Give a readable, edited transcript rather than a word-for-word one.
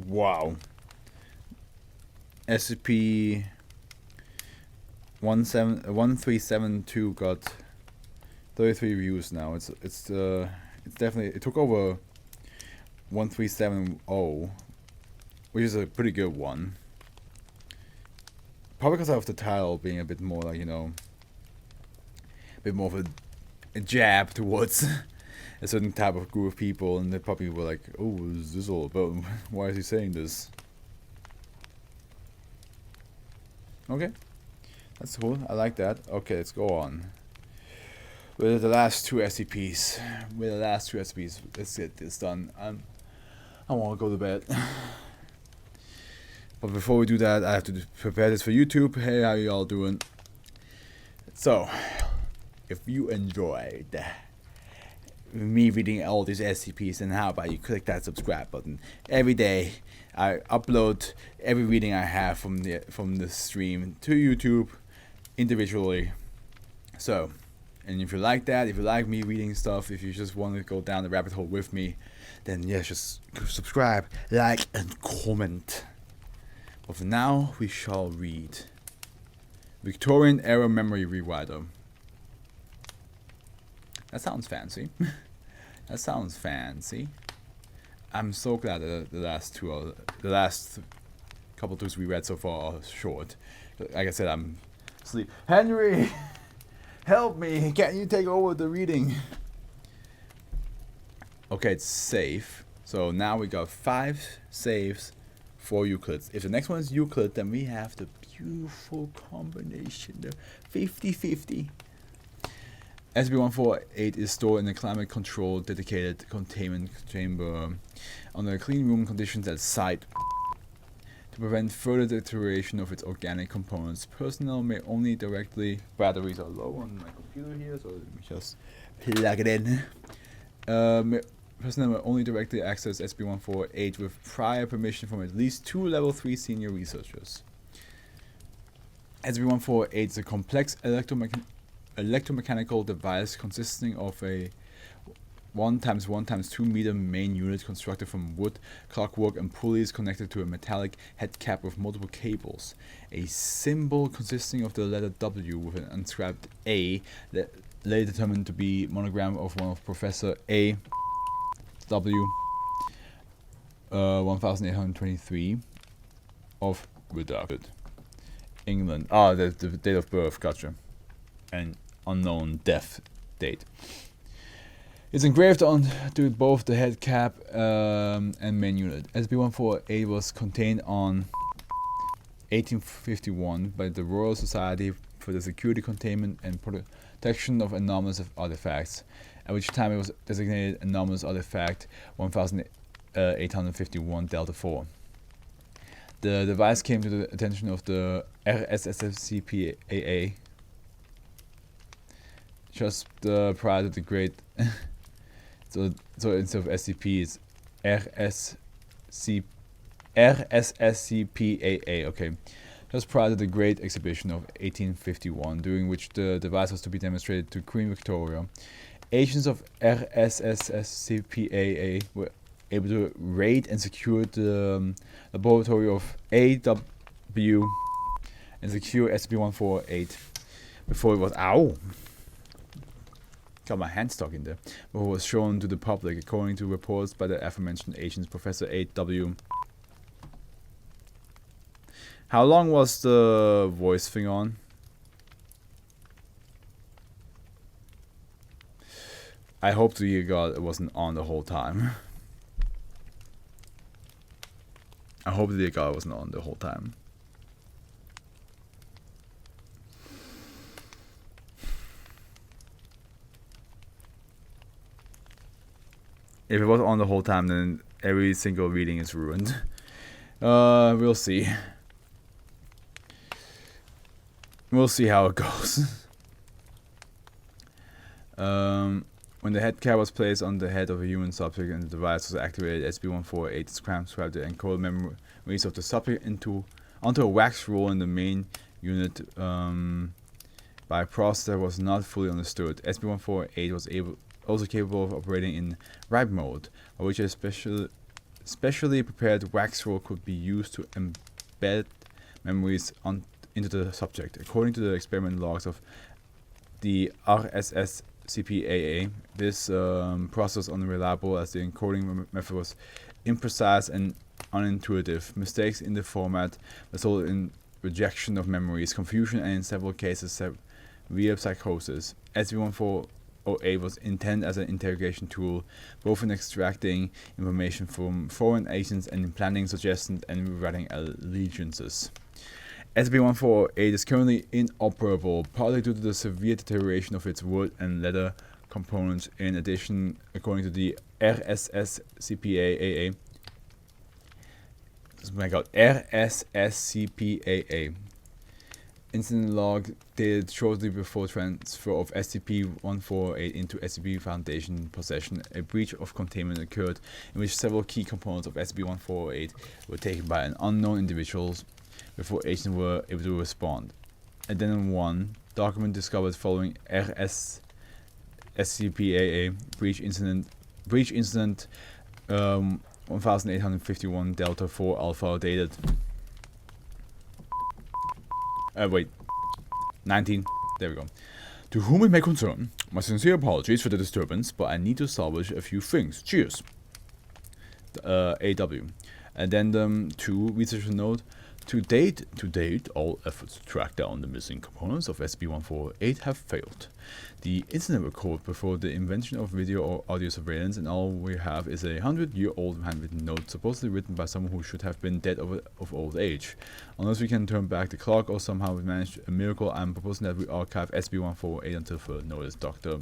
Wow. SCP 1372 got 33 views now. It's definitely, it took over 1370, which is a pretty good one. Probably because of the title being a bit more like, you know, a bit more of a jab towards a certain type of group of people, and they probably were like, oh, what is this all about? Why is he saying this? Okay, that's cool. I like that. Okay, let's go on. With the last two SCPs. Let's get this done. I want to go to bed. But before we do that, I have to prepare this for YouTube. Hey, how y'all doing? So, if you enjoyed me reading all these SCPs, then how about you click that subscribe button? Every day I upload every reading I have from the stream to YouTube individually. So, and if you like that, if you like me reading stuff, if you just want to go down the rabbit hole with me, then yes, just subscribe, like, and comment. But for now, we shall read Victorian-Era Memory Rewriter. That sounds fancy. That sounds fancy. I'm so glad that the last couple of we read so far are short. Like I said, I'm asleep. Henry, help me! Can't you take over the reading? Okay, it's safe. So now we got 5 saves for Euclids. If the next one is Euclid, then we have the beautiful combination, the 50-50. SCP-148 is stored in a climate-controlled, dedicated containment chamber under clean room conditions at site. To prevent further deterioration of its organic components, personnel may only directly... Batteries are low on my computer here, so let me just plug it in. Personnel may only directly access SCP-148 with prior permission from at least 2 Level 3 senior researchers. SCP-148 is a complex electromechanical device consisting of a 1x1x2 meter main unit constructed from wood, clockwork, and pulleys connected to a metallic head cap with multiple cables. A symbol consisting of the letter W with an inscribed A, later determined to be monogram of one of Professor A. W. 1823 of Redacted, England. Ah, the date of birth, gotcha. And unknown death date. It's engraved onto both the head cap and main unit. SCP-148 was contained on 1851 by the Royal Society for the Security, Containment, and Protection of Anomalous Artifacts, at which time it was designated Anomalous Artifact 1851 Delta 4. The device came to the attention of the SCP just prior to the Great... so instead of SCP, it's RSSCPAA, okay. Just prior to the Great Exhibition of 1851, during which the device was to be demonstrated to Queen Victoria. Agents of RSSCPAA were able to raid and secure the laboratory of AW and secure SCP-148 before it was... Ow! Got my hand stuck in there. Before it was shown to the public, according to reports by the aforementioned agents, Professor A.W. How long was the voice thing on? I hope to dear God it wasn't on the whole time. I hope to dear God it wasn't on the whole time. If it was on the whole time, then every single reading is ruined. We'll see. We'll see how it goes. When the head cap was placed on the head of a human subject and the device was activated, SCP-148 transcribed the encoded memories of the subject onto a wax roll in the main unit by a process that was not fully understood. SCP-148 was also capable of operating in write mode, by which a Specially prepared wax roll could be used to embed memories into the subject. According to the experiment logs of the RSSCPAA, this process was unreliable as the encoding method was imprecise and unintuitive. Mistakes in the format resulted in rejection of memories, confusion, and in several cases severe psychosis. SCP-1408 was intended as an interrogation tool, both in extracting information from foreign agents and in planning suggestions and rewriting allegiances. SCP-1408 is currently inoperable, partly due to the severe deterioration of its wood and leather components. In addition, according to the RSSCPAA, RSSCPAA incident log dated shortly before transfer of SCP-1408 into SCP Foundation possession, a breach of containment occurred in which several key components of SCP-1408 were taken by an unknown individuals before agents were able to respond. Addendum 1, document discovered following RSSCPAA breach incident 1851 Delta 4 Alpha dated 19. There we go. To whom it may concern, my sincere apologies for the disturbance, but I need to salvage a few things. Cheers. AW. Addendum 2, researcher note. To date, all efforts to track down the missing components of SCP-1408 have failed. The incident occurred before the invention of video or audio surveillance, and all we have is a 100-year-old handwritten note, supposedly written by someone who should have been dead of old age. Unless we can turn back the clock or somehow manage a miracle, I'm proposing that we archive SCP-1408 until further notice. Dr.